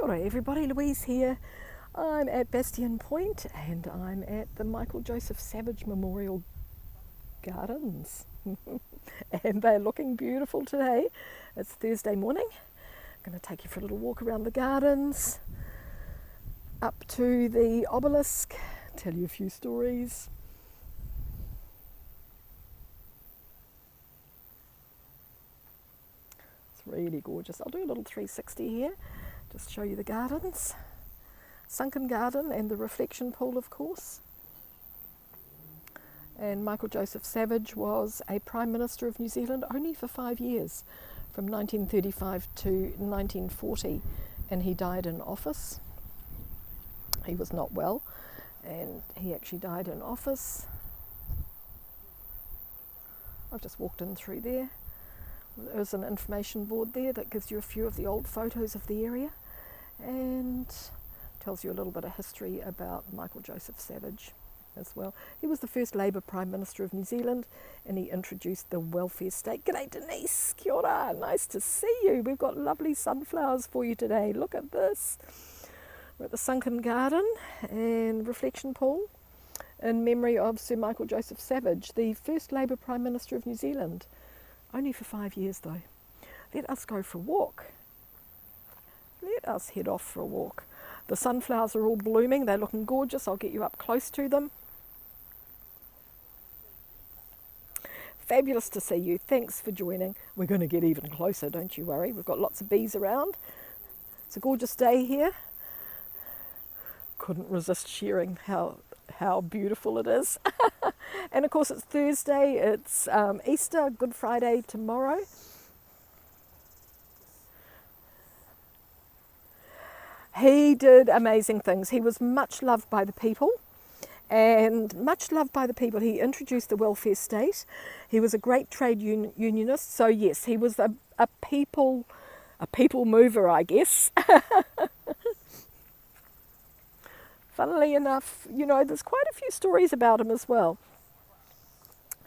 ora everybody, Louise here. I'm at Bastion Point and I'm at the Michael Joseph Savage Memorial Gardens and they're looking beautiful today. It's Thursday morning. I'm going to take you for a little walk around the gardens, up to the obelisk, tell you a few stories. It's really gorgeous. I'll do a little 360 here, just show you the gardens. Sunken Garden and the reflection pool, of course. And Michael Joseph Savage was a Prime Minister of New Zealand only for 5 years, from 1935 to 1940, and he died in office. He was not well and he actually died in office. I've just walked in through there. There's an information board there that gives you a few of the old photos of the area and tells you a little bit of history about Michael Joseph Savage as well. He was the first Labour Prime Minister of New Zealand and he introduced the welfare state. G'day Denise, kia ora, nice to see you. We've got lovely sunflowers for you today. Look at this. We're at the Sunken Garden and reflection pool in memory of Sir Michael Joseph Savage, the first Labour Prime Minister of New Zealand. Only for 5 years though. Let us go for a walk. Let us head off for a walk. The sunflowers are all blooming. They're looking gorgeous. I'll get you up close to them. Fabulous to see you. Thanks for joining. We're going to get even closer, don't you worry. We've got lots of bees around. It's a gorgeous day here. Couldn't resist sharing how beautiful it is. And of course it's Thursday, it's Easter, Good Friday tomorrow. He did amazing things. He was much loved by the people and much loved by the people. He introduced the welfare state. He was a great trade unionist. So yes, he was a people mover, I guess. Funnily enough, you know, there's quite a few stories about him as well.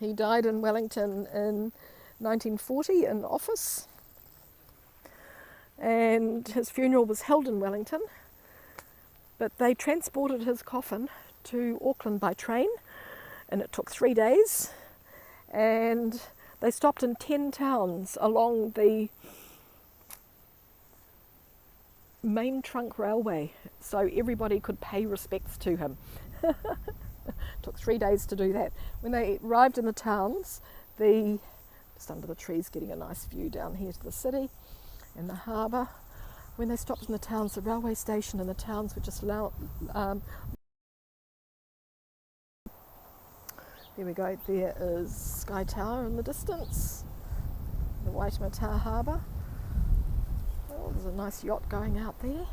He died in Wellington in 1940 in office, and his funeral was held in Wellington, but they transported his coffin to Auckland by train, and it took 3 days, and they stopped in 10 towns along the main trunk railway so everybody could pay respects to him. Took 3 days to do that. When they arrived in the towns, just under the trees, getting a nice view down here to the city and the harbour. When they stopped in the towns, the railway station and the towns were just there we go, there is Sky Tower in the distance, the Waitemata Harbour. Oh, there's a nice yacht going out there.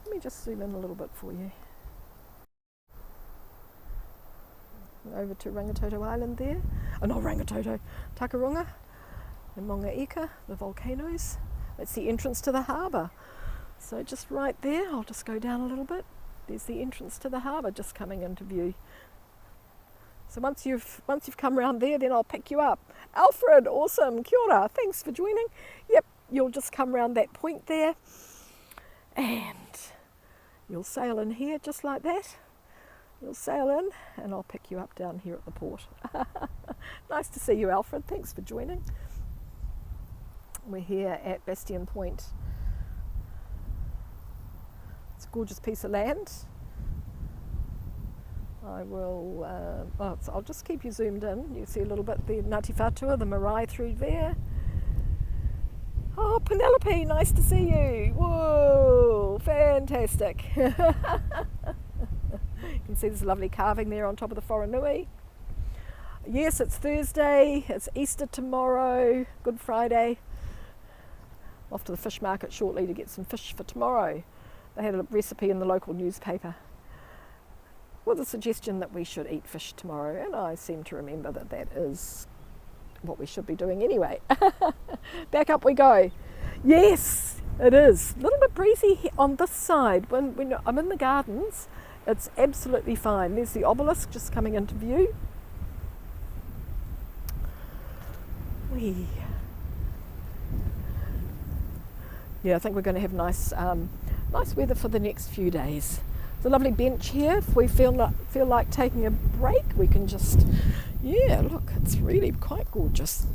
Let me just zoom in a little bit for you. Over to Rangitoto Island there. Oh, not Rangitoto, Takarunga and Maunga Ika, the volcanoes. That's the entrance to the harbour. So just right there, I'll just go down a little bit. There's the entrance to the harbour just coming into view. So once you've come around there, then I'll pick you up. Alfred, awesome, kia ora, thanks for joining. Yep, you'll just come around that point there and you'll sail in here just like that. You'll sail in and I'll pick you up down here at the port. Nice to see you, Alfred. Thanks for joining. We're here at Bastion Point. It's a gorgeous piece of land. I'll just keep you zoomed in. You see a little bit the Ngāti Whātua, the marae through there. Oh, Penelope, nice to see you. Whoa, fantastic. You can see there's a lovely carving there on top of the Whoronui. Yes, it's Thursday, it's Easter tomorrow, Good Friday. Off to the fish market shortly to get some fish for tomorrow. They had a recipe in the local newspaper with a suggestion that we should eat fish tomorrow, and I seem to remember that is what we should be doing anyway. Back up we go. Yes, it is. A little bit breezy on this side. When I'm in the gardens, it's absolutely fine. There's the obelisk just coming into view. Yeah, I think we're going to have nice weather for the next few days. There's a lovely bench here. If we feel like taking a break, we can just, yeah, look, it's really quite gorgeous.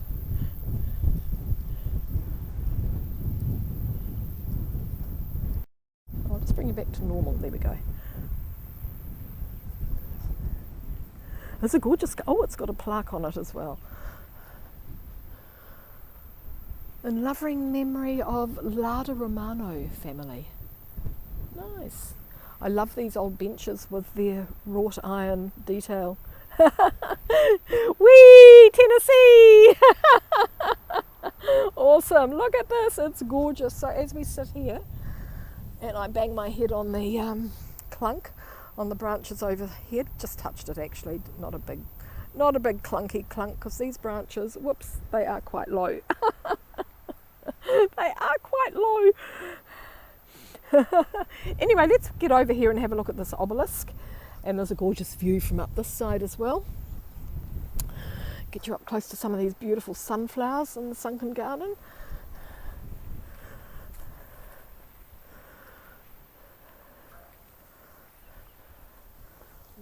I'll just bring you back to normal. There we go. It's a gorgeous, oh, it's got a plaque on it as well. In loving memory of Lada Romano family. Nice. I love these old benches with their wrought iron detail. Whee! Tennessee! Awesome. Look at this. It's gorgeous. So as we sit here and I bang my head on the clunk on the branches overhead, just touched it actually, not a big clunky clunk, because these branches, whoops, they are quite low. They are quite low. Anyway, let's get over here and have a look at this obelisk. And there's a gorgeous view from up this side as well. Get you up close to some of these beautiful sunflowers in the Sunken garden.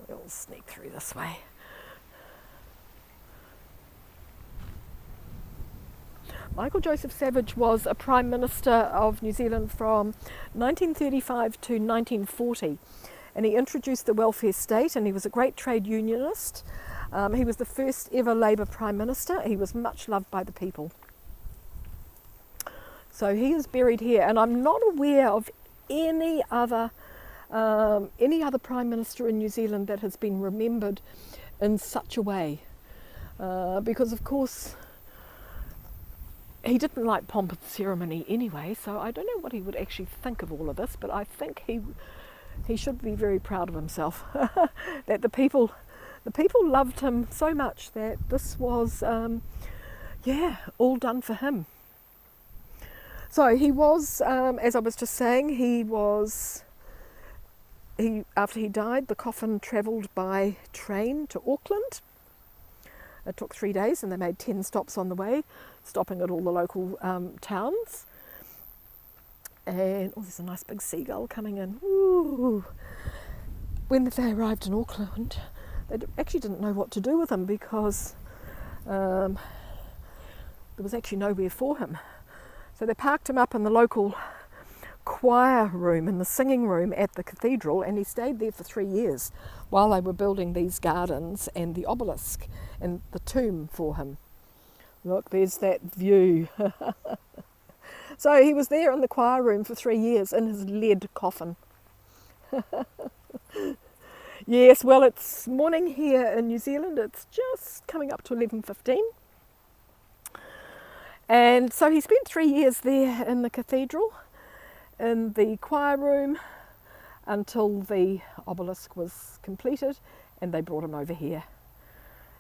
We'll sneak through this way. Michael Joseph Savage was a Prime Minister of New Zealand from 1935 to 1940, and he introduced the welfare state, and he was a great trade unionist. He was the first ever Labour Prime Minister. He was much loved by the people. So he is buried here, and I'm not aware of any other Prime Minister in New Zealand that has been remembered in such a way, because of course he didn't like pomp and ceremony anyway, so I don't know what he would actually think of all of this, but I think he should be very proud of himself that the people loved him so much that this was all done for him. So he was, as I was just saying, after he died, the coffin travelled by train to Auckland. It took 3 days, and they made 10 stops on the way, stopping at all the local towns. And there's a nice big seagull coming in. Ooh. When they arrived in Auckland, they actually didn't know what to do with him, because there was actually nowhere for him. So they parked him up in the local choir room, in the singing room at the cathedral, and he stayed there for 3 years while they were building these gardens and the obelisk and the tomb for him. Look, there's that view. So he was there in the choir room for 3 years in his lead coffin. Yes, well, it's morning here in New Zealand. It's just coming up to 11:15. And so he spent 3 years there in the cathedral, in the choir room, until the obelisk was completed, and they brought him over here.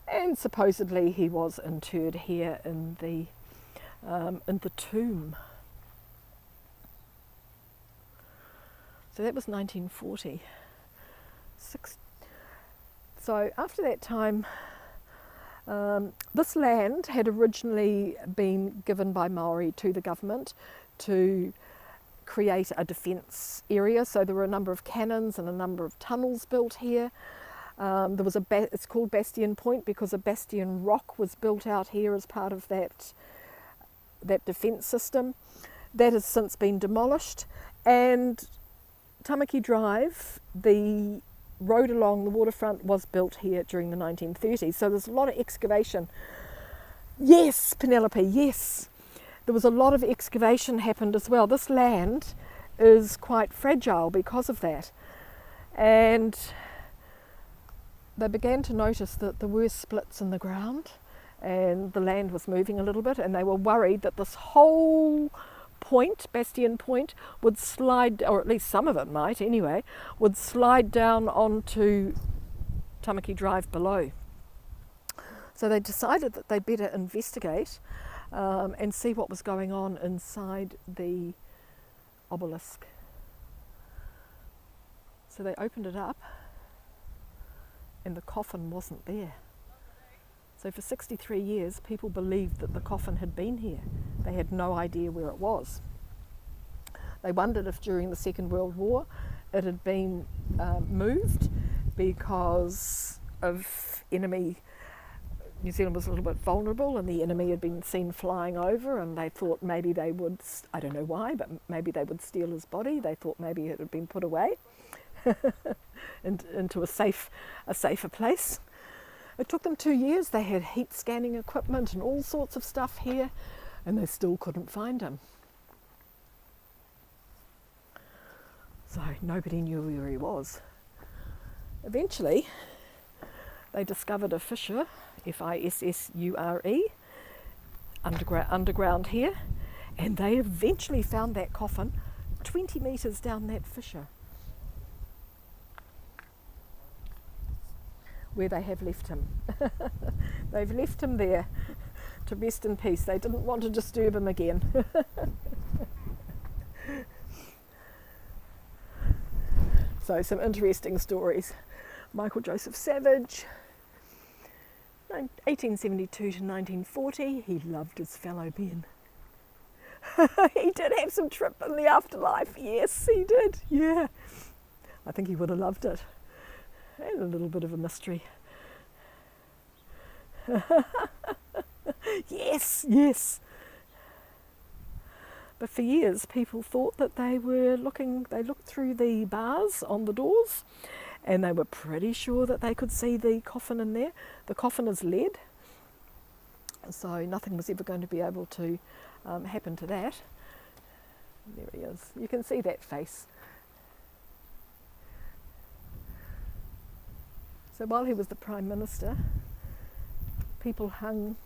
And supposedly he was interred here in the tomb. So that was 1940. So after that time, this land had originally been given by Maori to the government to create a defence area. So there were a number of cannons and a number of tunnels built here. There was it's called Bastion Point because a bastion rock was built out here as part of that defence system. That has since been demolished, and Tamaki Drive, the road along the waterfront, was built here during the 1930s. So there's a lot of excavation. Yes, Penelope, yes. There was a lot of excavation happened as well. This land is quite fragile because of that. And they began to notice that there were splits in the ground and the land was moving a little bit, and they were worried that this whole point, Bastion Point, would slide, or at least some of it might anyway, would slide down onto Tamaki Drive below. So they decided that they'd better investigate and see what was going on inside the obelisk. So they opened it up, and the coffin wasn't there. So for 63 years, people believed that the coffin had been here. They had no idea where it was. They wondered if during the Second World War it had been moved because of enemy. New Zealand was a little bit vulnerable and the enemy had been seen flying over, and they thought maybe they would, I don't know why, but maybe they would steal his body. They thought maybe it had been put away into a safer place. It took them 2 years. They had heat scanning equipment and all sorts of stuff here, and they still couldn't find him. So nobody knew where he was. Eventually, they discovered a fissure, F-I-S-S-U-R-E, underground here, and they eventually found that coffin 20 metres down that fissure, where they have left him. They've left him there to rest in peace. They didn't want to disturb him again. So some interesting stories. Michael Joseph Savage, 1872 to 1940, he loved his fellow men. He did have some trip in the afterlife, yes he did, yeah. I think he would have loved it. And a little bit of a mystery. Yes. But for years people thought that they looked through the bars on the doors, and they were pretty sure that they could see the coffin in there. The coffin is lead, so nothing was ever going to be able to happen to that. There he is. You can see that face. So while he was the Prime Minister, people hung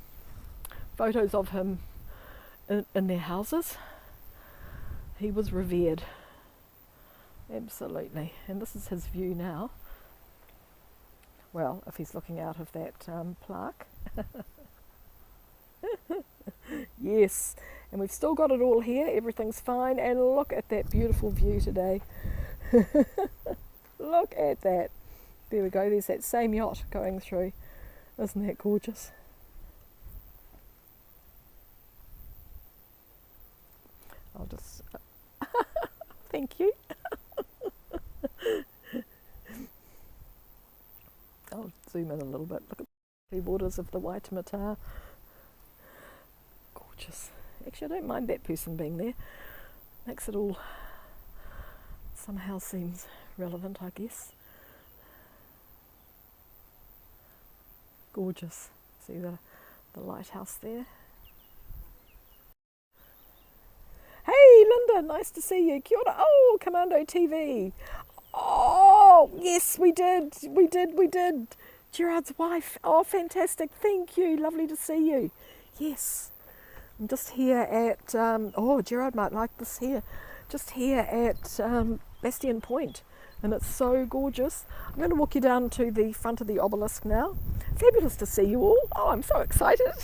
photos of him in their houses. He was revered. Absolutely. And this is his view now. Well, if he's looking out of that plaque. Yes. And we've still got it all here. Everything's fine. And look at that beautiful view today. Look at that. There we go. There's that same yacht going through. Isn't that gorgeous? I'll just... Thank you. I'll zoom in a little bit. Look at the waters of the Waitemata. Gorgeous. Actually, I don't mind that person being there. Makes it all somehow seems relevant, I guess. Gorgeous. See the lighthouse there. Hey Linda, nice to see you. Kia ora. Oh, Commando TV. Oh, yes, we did. Gerard's wife. Oh, fantastic. Thank you. Lovely to see you. Yes. I'm just here at, Gerard might like this here. Just here at Bastion Point. And it's so gorgeous. I'm going to walk you down to the front of the obelisk now. Fabulous to see you all. Oh, I'm so excited.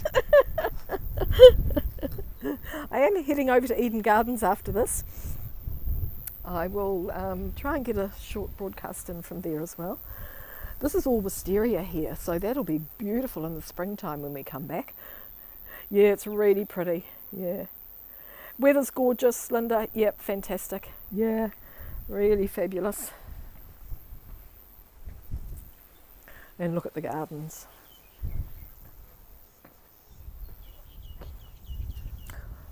I am heading over to Eden Gardens after this. I will try and get a short broadcast in from there as well. This is all wisteria here, so that'll be beautiful in the springtime when we come back. Yeah, it's really pretty. Yeah. Weather's gorgeous, Linda. Yep, fantastic. Yeah, really fabulous. And look at the gardens.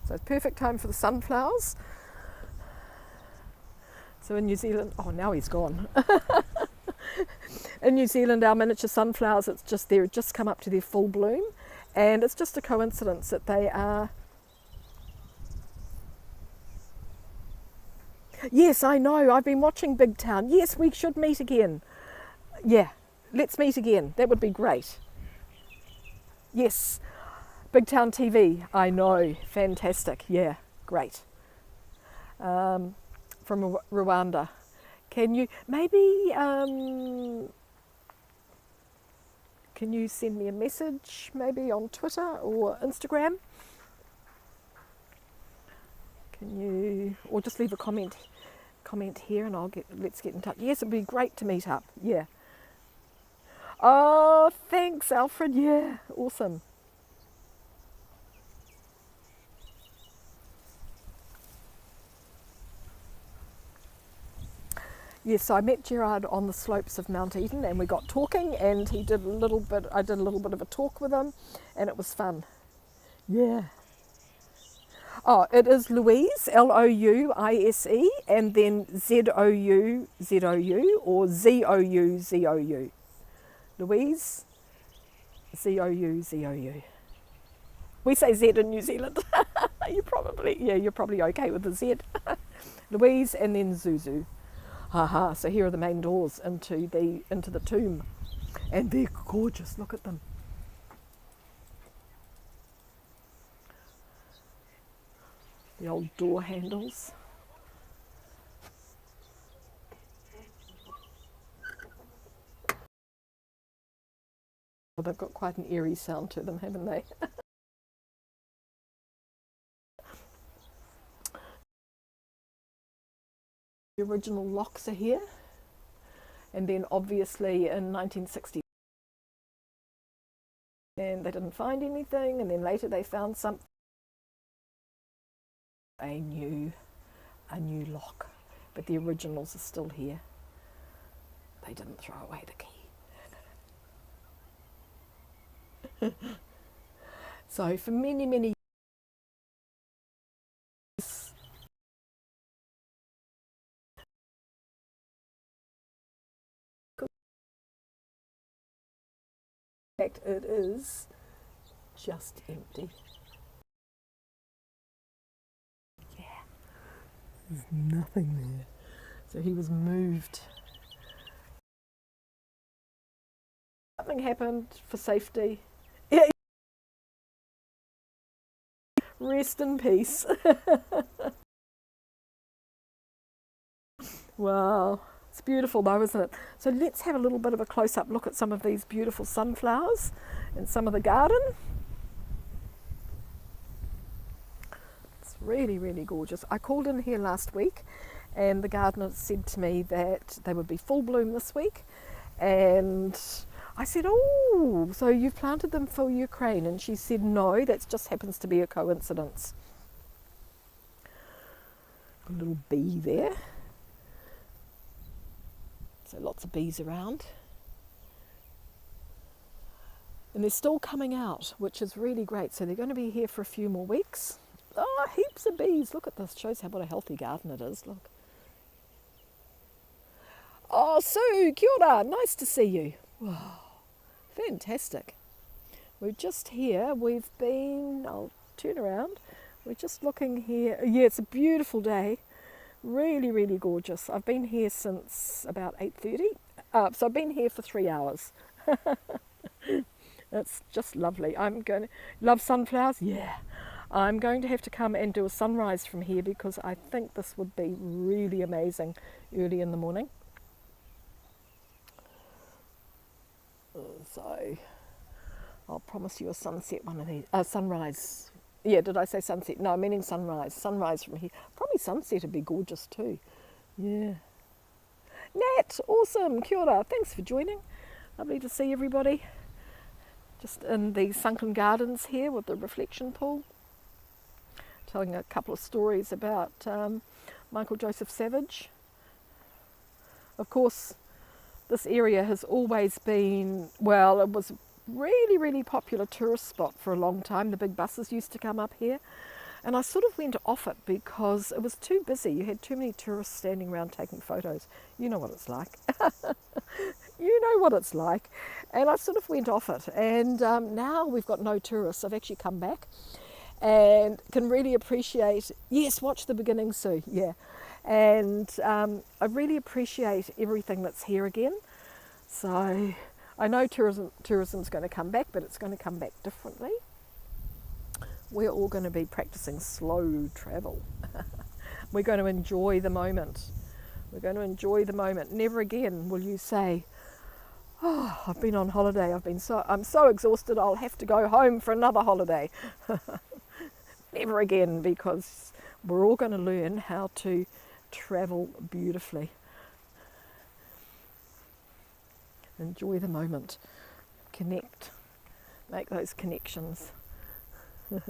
So it's perfect time for the sunflowers. So in New Zealand, oh, now he's gone. In New Zealand, our miniature sunflowers, they've just come up to their full bloom, and it's just a coincidence that they are. Yes, I know. I've been watching Big Town. Yes, we should meet again. Yeah, let's meet again. That would be great. Yes. Big Town TV, I know, fantastic, yeah, great. From Rwanda. Can you, maybe, can you send me a message, maybe on Twitter or Instagram? Can you, or just leave a comment here and let's get in touch. Yes, it'd be great to meet up, yeah. Oh, thanks, Alfred, yeah, awesome. Yes, so I met Gerard on the slopes of Mount Eden, and we got talking, and I did a little bit of a talk with him, and it was fun. Yeah. Oh, it is Louise, Louise, and then Zouzou, or Zouzou. Louise, Zouzou. We say Z in New Zealand. You're probably okay with the Z. Louise and then Zuzu. Haha, so here are the main doors into the tomb. And they're gorgeous, look at them. The old door handles. Well, they've got quite an eerie sound to them, haven't they? The original locks are here. And then obviously in 1960, and they didn't find anything, and then later they found something. A new lock, but the originals are still here. They didn't throw away the key. So for many years, in fact it is just empty. There's nothing there. So he was moved. Something happened for safety. Yeah. Rest in peace. Wow. It's beautiful though, isn't it? So let's have a little bit of a close-up look at some of these beautiful sunflowers in some of the garden. Really, really gorgeous. I called in here last week and the gardener said to me that they would be full bloom this week, and I said, oh, so you've planted them for Ukraine? And she said, no, that just happens to be a coincidence. A little bee there. So lots of bees around. And they're still coming out, which is really great. So they're going to be here for a few more weeks. Oh, heaps of bees. Look at this. Shows what a healthy garden it is. Look. Oh, Sue, kia ora. Nice to see you. Wow. Fantastic. We're just here. We've been... I'll turn around. We're just looking here. Yeah, it's a beautiful day. Really, really gorgeous. I've been here since about 8:30. So I've been here for 3 hours. It's just lovely. I'm going to... Love sunflowers? Yeah. I'm going to have to come and do a sunrise from here because I think this would be really amazing early in the morning. So I'll promise you a sunset one of these. Sunrise. Yeah, did I say sunset? No, meaning sunrise. Sunrise from here. Probably sunset would be gorgeous too. Yeah. Nat, awesome. Kia ora. Thanks for joining. Lovely to see everybody. Just in the Sunken Gardens here with the reflection pool. Telling a couple of stories about Michael Joseph Savage. Of course, this area has always been, well, it was a really, really popular tourist spot for a long time. The big buses used to come up here. And I sort of went off it because it was too busy. You had too many tourists standing around taking photos. You know what it's like. You know what it's like. And I sort of went off it. And now we've got no tourists. I've actually come back and can really appreciate, yes, watch the beginning, Sue, yeah. And I really appreciate everything that's here again. So I know tourism's going to come back, but it's going to come back differently. We're all going to be practicing slow travel. We're going to enjoy the moment. We're going to enjoy the moment. Never again will you say, oh, I've been on holiday, I'm so exhausted, I'll have to go home for another holiday. Never again, because we're all going to learn how to travel beautifully. Enjoy the moment. Connect. Make those connections. You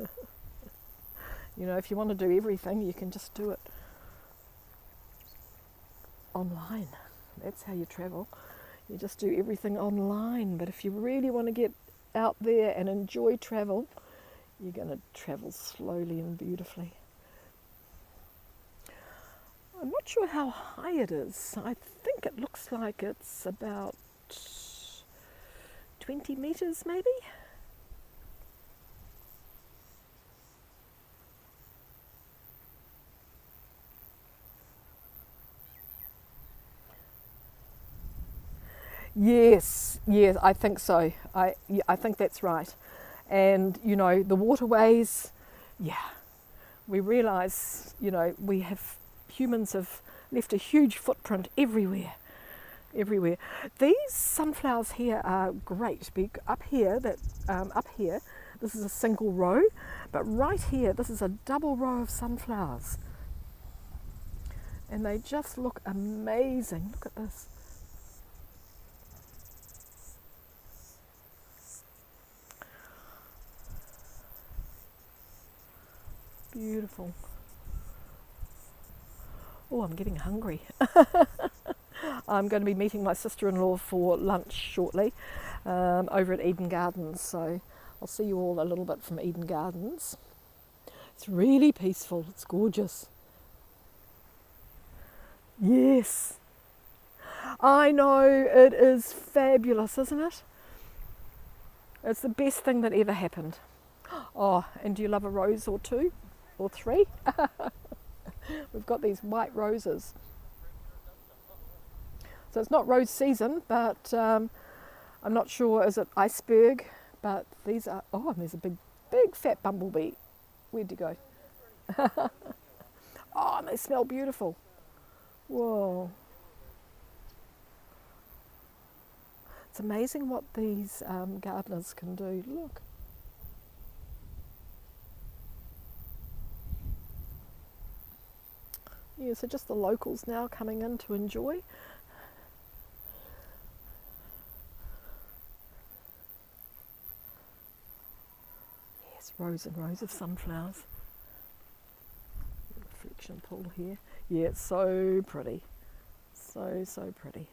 know, if you want to do everything, you can just do it. online. That's how you travel. You just do everything online. But if you really want to get out there and enjoy travel, you're going to travel slowly and beautifully. I'm not sure how high it is. I think it looks like it's about 20 metres maybe. Yes, I think so. I think that's right. And, you know, the waterways, we realise, you know, humans have left a huge footprint everywhere. These sunflowers here are great. Up here, this is a single row, but right here, this is a double row of sunflowers. And they just look amazing. Look at this. Beautiful. Oh, I'm getting hungry. I'm going to be meeting my sister-in-law for lunch shortly over at Eden Gardens, so I'll see you all a little bit from Eden Gardens. It's really peaceful, it's gorgeous. Yes, I know, it is fabulous, isn't it? It's the best thing that ever happened. Oh, and do you love a rose or two or three? We've got these white roses. So it's not rose season, but I'm not sure, is it iceberg? But these are, oh, and there's a big fat bumblebee. Where'd you go? Oh, and they smell beautiful. Whoa. It's amazing what these gardeners can do. Look. Yeah, so just the locals now coming in to enjoy. Yes, rows and rows of sunflowers. Reflection pool here. Yeah, it's so pretty. So pretty.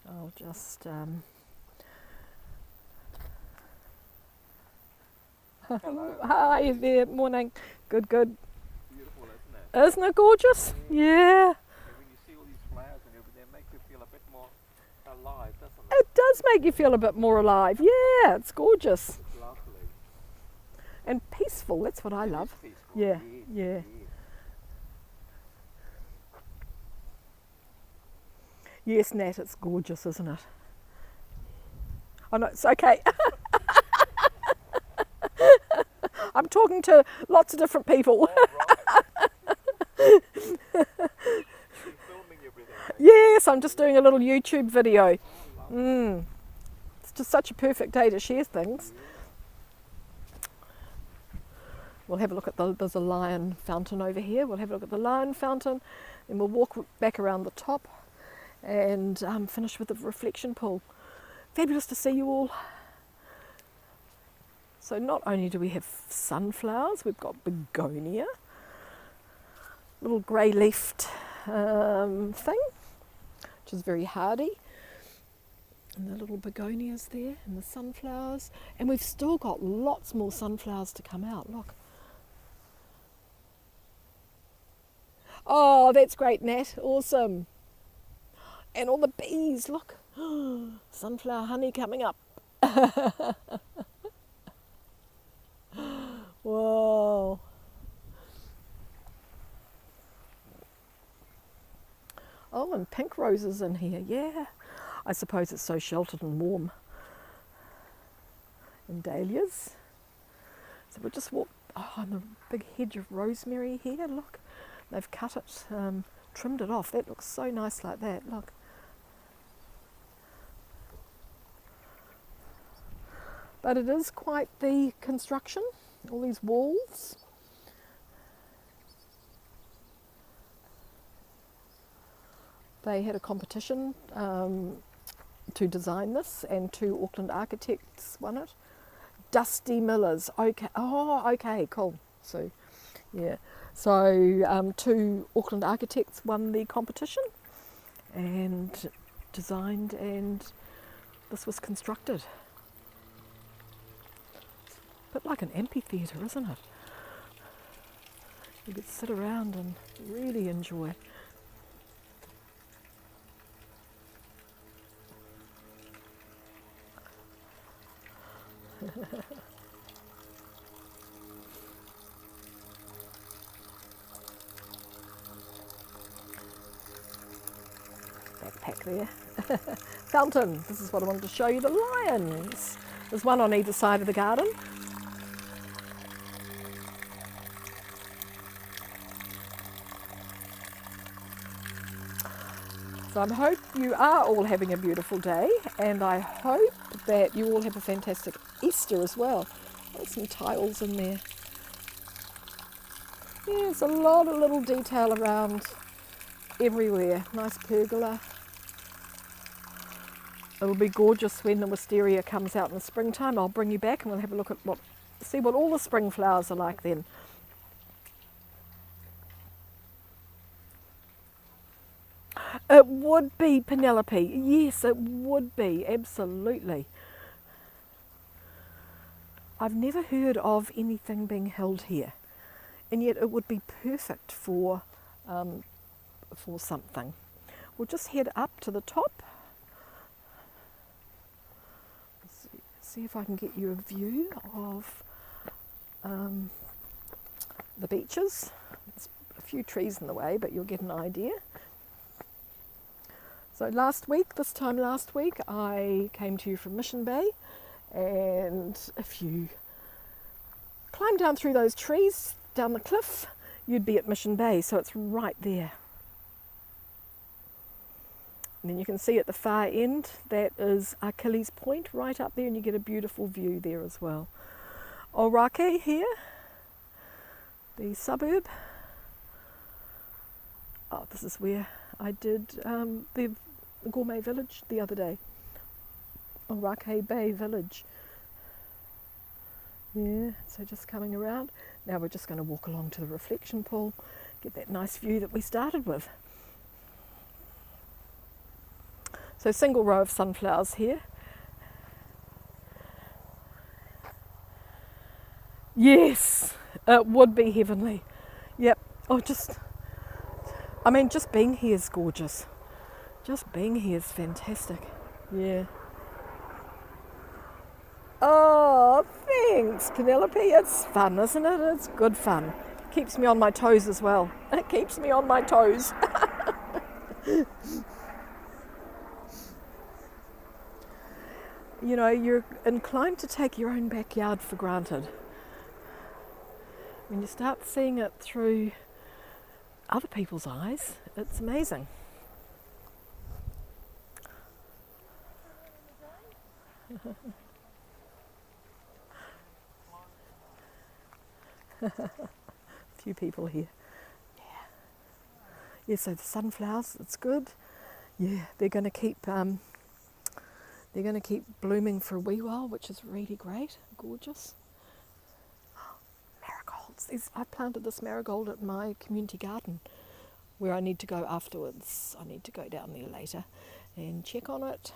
I'll just Hello. Hi there, morning. Good. Beautiful, isn't it? Isn't it gorgeous? Yeah. And when you see all these flowers and everything, they make you feel a bit more alive, doesn't it? It does make you feel a bit more alive. Yeah, it's gorgeous. It's lovely. And peaceful, that's what I love. It's peaceful. Yeah, Yeah, yeah. Yes, Nat, it's gorgeous, isn't it? Oh no, it's okay. I'm talking to lots of different people. Oh, right. You're filming everything, eh? Yes, I'm just doing a little YouTube video. Oh, lovely. It's just such a perfect day to share things. We'll have a look at there's a lion fountain over here. We'll have a look at the lion fountain, and we'll walk back around the top and finish with the reflection pool. Fabulous to see you all. So not only do we have sunflowers, we've got begonia, little grey leafed thing, which is very hardy. And the little begonias there, and the sunflowers. And we've still got lots more sunflowers to come out, look. Oh, that's great, Nat, awesome. And all the bees, look. Sunflower honey coming up. Whoa. Oh, and pink roses in here, yeah. I suppose it's so sheltered and warm. And dahlias. So we'll just walk, oh, and the big hedge of rosemary here, look. They've cut it, trimmed it off. That looks so nice like that, look. But it is quite the construction, all these walls. They had a competition to design this, and 2 Auckland architects won it. Dusty Millers, okay, oh, okay, cool. So Yeah. So 2 Auckland architects won the competition and designed, and this was constructed. A bit like an amphitheatre, isn't it? You could sit around and really enjoy. Backpack there. Fountain. This is what I wanted to show you, the lions. There's one on either side of the garden. So I hope you are all having a beautiful day, and I hope that you all have a fantastic Easter as well. There's some tiles in there. Yeah, there's a lot of little detail around everywhere. Nice pergola. It'll be gorgeous when the wisteria comes out in the springtime. I'll bring you back and we'll have a look at see what all the spring flowers are like then. It would be, Penelope. Yes, it would be, absolutely. I've never heard of anything being held here, and yet it would be perfect for something. We'll just head up to the top. See if I can get you a view of the beaches. There's a few trees in the way, but you'll get an idea. So this time last week, I came to you from Mission Bay, and if you climb down through those trees, down the cliff, you'd be at Mission Bay, so it's right there. And then you can see at the far end, that is Achilles Point right up there, and you get a beautiful view there as well. Orake here, the suburb. Oh, this is where I did the gourmet village the other day. Orake Bay Village. Yeah, so just coming around. Now we're just going to walk along to the reflection pool, get that nice view that we started with. So single row of sunflowers here. Yes, it would be heavenly. Yep. Oh, just being here is gorgeous. Just being here is fantastic. Yeah. Oh, thanks, Penelope. It's fun, isn't it? It's good fun. Keeps me on my toes as well. It keeps me on my toes. You know, you're inclined to take your own backyard for granted. When you start seeing it through other people's eyes, it's amazing. A few people here. Yeah, so the sunflowers, it's good. Yeah, they're going to keep blooming for a wee while, which is really great, gorgeous. Marigolds. I planted this marigold at my community garden, where I need to go afterwards. I need to go down there later and check on it.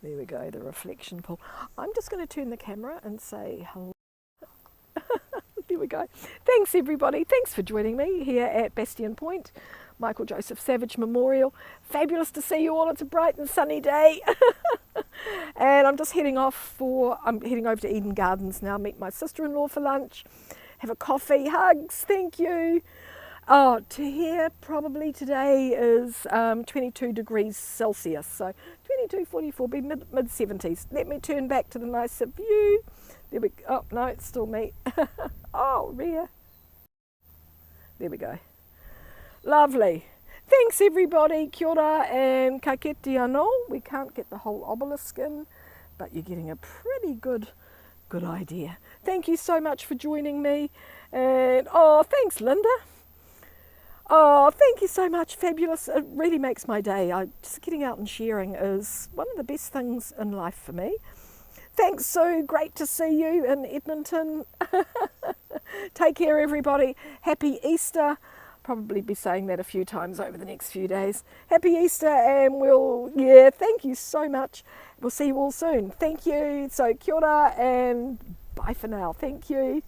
There we go, the reflection pool. I'm just going to turn the camera and say hello. There we go. Thanks everybody. Thanks for joining me here at Bastion Point, Michael Joseph Savage Memorial. Fabulous to see you all. It's a bright and sunny day. And I'm just heading over to Eden Gardens now, meet my sister-in-law for lunch, have a coffee, hugs, thank you. Oh, to here probably today is 22 degrees Celsius, so 22.44, be mid-70s. Let me turn back to the nicer view. There we go. Oh, no, it's still me. Oh, rare. There we go. Lovely. Thanks everybody. Kia ora and ka kite anō. We can't get the whole obelisk in, but you're getting a pretty good idea. Thank you so much for joining me. And oh, thanks Linda. Oh, thank you so much. Fabulous. It really makes my day. Just getting out and sharing is one of the best things in life for me. Thanks, Sue. Great to see you in Edmonton. Take care, everybody. Happy Easter. Probably be saying that a few times over the next few days. Happy Easter, and thank you so much. We'll see you all soon. Thank you. So kia ora and bye for now. Thank you.